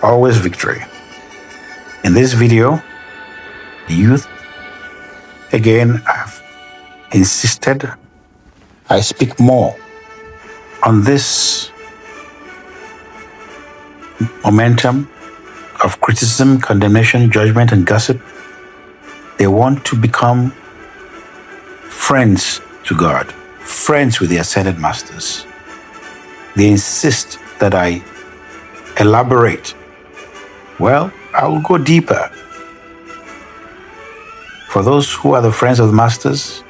always victory. In this video, the youth, again, I've insisted I speak more on this momentum of criticism, condemnation, judgment, and gossip. They want to become friends to God, friends with the ascended masters. They insist that I elaborate. Well, I will go deeper. For those who are the friends of the masters,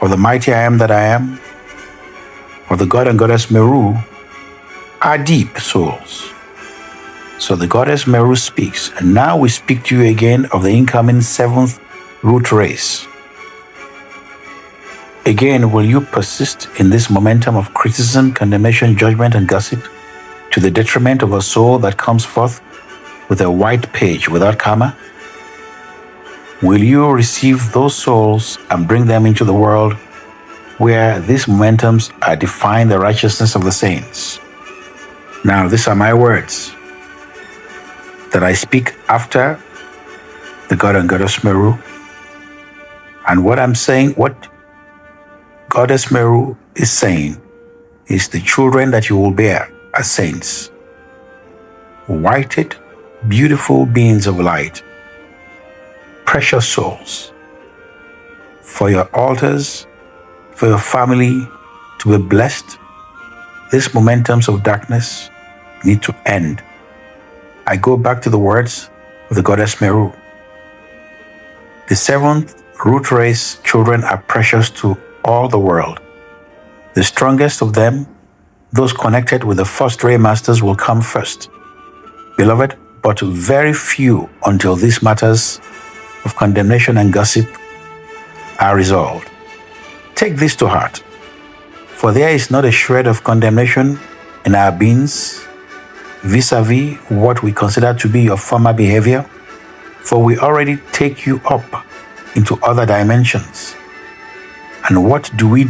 or the mighty I am that I am, or the God and Goddess Meru, are deep souls. So the Goddess Meru speaks, and now we speak to you again of the incoming 7th root race. Again, will you persist in this momentum of criticism, condemnation, judgment, and gossip to the detriment of a soul that comes forth with a white page without karma? Will you receive those souls and bring them into the world where these momentums are defying the righteousness of the saints? Now, these are my words that I speak after the God and Goddess Meru. And what I'm saying, what Goddess Meru is saying, is the children that you will bear are saints, whited, beautiful beings of light, precious souls. For your altars, for your family to be blessed, these momentums of darkness need to end. I go back to the words of the Goddess Meru. The 7th root race children are precious to all the world. The strongest of them, those connected with the first ray masters, will come first. Beloved, but very few until these matters of condemnation and gossip are resolved. Take this to heart, for there is not a shred of condemnation in our beings vis-a-vis what we consider to be your former behavior, for we already take you up into other dimensions. And what do? We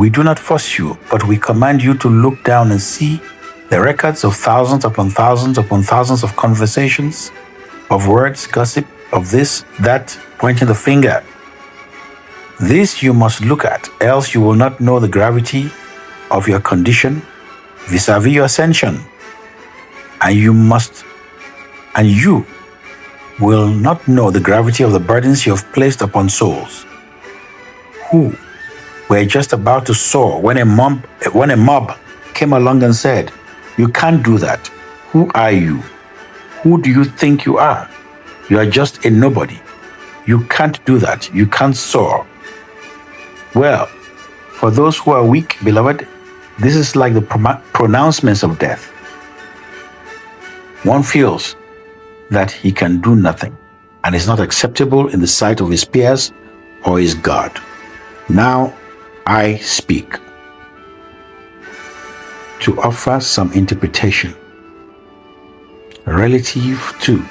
do not force you, but we command you to look down and see the records of thousands upon thousands upon thousands of conversations, of words, gossip, of this, that, pointing the finger. This you must look at, else you will not know the gravity of your condition vis-a-vis your ascension. And you will not know the gravity of the burdens you have placed upon souls who were just about to soar when a mob came along and said, "You can't do that. Who are you? Who do you think you are? You are just a nobody. You can't do that. You can't soar." Well, for those who are weak, beloved, this is like the pronouncements of death. One feels that he can do nothing and is not acceptable in the sight of his peers or his God. Now I speak to offer some interpretation relative to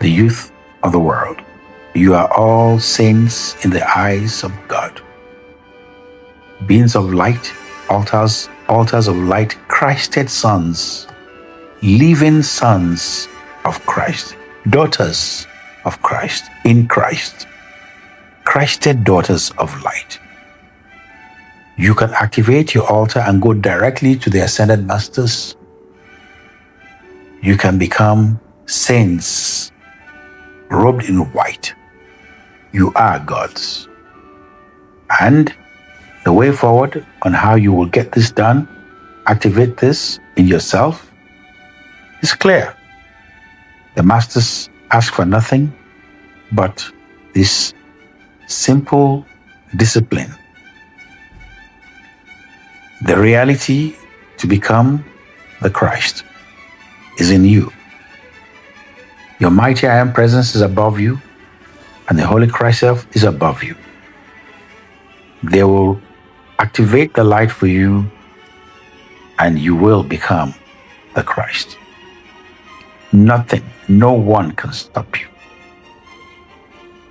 the youth of the world. You are all saints in the eyes of God. Beings of light, altars of light, Christed sons, living sons of Christ, daughters of Christ, in Christ, Christed daughters of light. You can activate your altar and go directly to the ascended masters. You can become saints robed in white. You are gods. And the way forward on how you will get this done, activate this in yourself, is clear. The masters ask for nothing but this simple discipline. The reality to become the Christ is in you. Your mighty I am presence is above you, and the Holy Christ self is above you. They will activate the light for you, and you will become the Christ. Nothing, no one can stop you.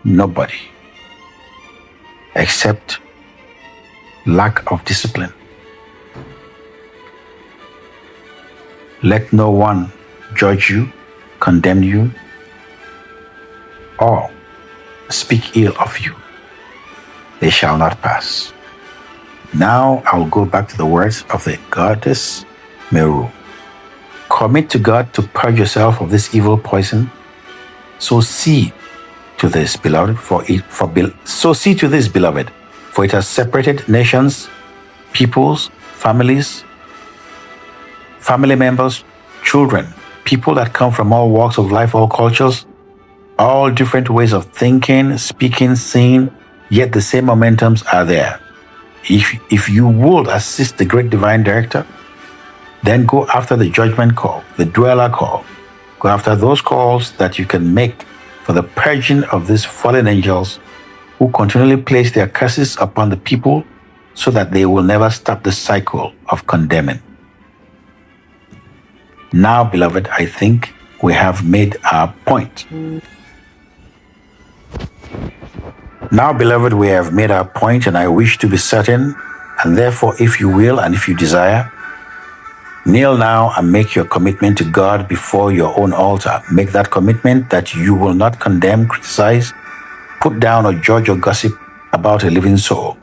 Nobody. Except lack of discipline. Let no one judge you, condemn you, or speak ill of you. They shall not pass. Now I will go back to the words of the Goddess Meru. Commit to God to purge yourself of this evil poison. So see to this, beloved, for it has separated nations, peoples, families, family members, children, people that come from all walks of life, all cultures, all different ways of thinking, speaking, seeing, yet the same momentums are there. If you would assist the great divine director, then go after the judgment call, the dweller call. Go after those calls that you can make for the purging of these fallen angels who continually place their curses upon the people so that they will never stop the cycle of condemning. Now, beloved, I think we have made our point. Now, beloved, we have made our point, and I wish to be certain, and therefore, if you will and if you desire, kneel now and make your commitment to God before your own altar. Make that commitment that you will not condemn, criticize, put down, or judge or gossip about a living soul.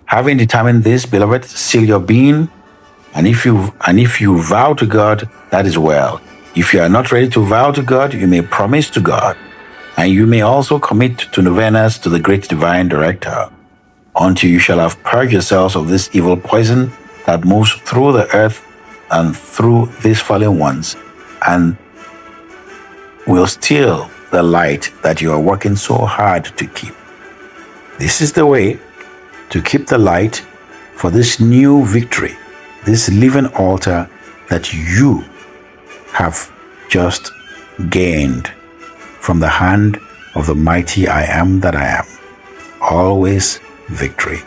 Having determined this, beloved, seal your being, and if you vow to God, that is well. If you are not ready to vow to God, you may promise to God, and you may also commit to novenas to the great divine director, until you shall have purged yourselves of this evil poison that moves through the earth and through these fallen ones, and will steal the light that you are working so hard to keep. This is the way to keep the light for this new victory, this living altar that you have just gained from the hand of the mighty I am that I am. Always victory.